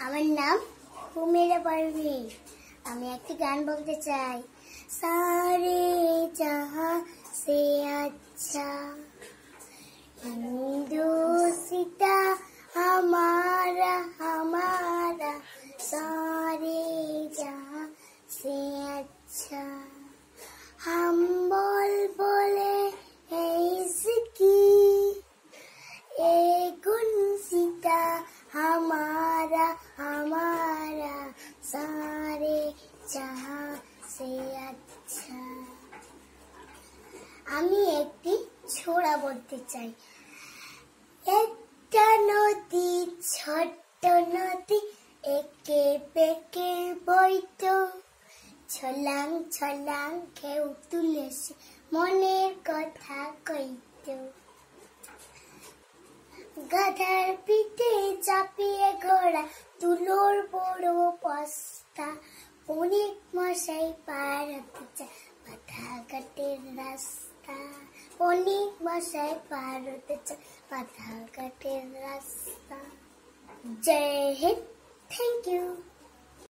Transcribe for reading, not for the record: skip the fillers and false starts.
আমার নাম হুমেরা পারভীন। আমি একটি গান বলতে চাই। সারে জাহাं से अच्छा हिंदुस्ता हमारा हमारा सारे जहां से अच्छा हम बोल बोले है इसकी गुनसिता हमारा हमारा सारे जहां से अच्छा। আমি একটি ছোড়া বলতে চাই। একটা নদী ছোট্ট নদী একে বেঁকে বইতো, ছলাং ছলাং ঢেউ তুলেছে মনের কথা কইতো। গাধার পিঠে চাপিয়ে ঘোড়া তুলোর বড় বস্তা, অনেক মশাই পার হতে চায় বাধাঘাটের রাস্তা, অনেক মশাই পার হতে চায় বাধাঘাটের রাস্তা। জয় হিন্দ, থ্যাংক ইউ।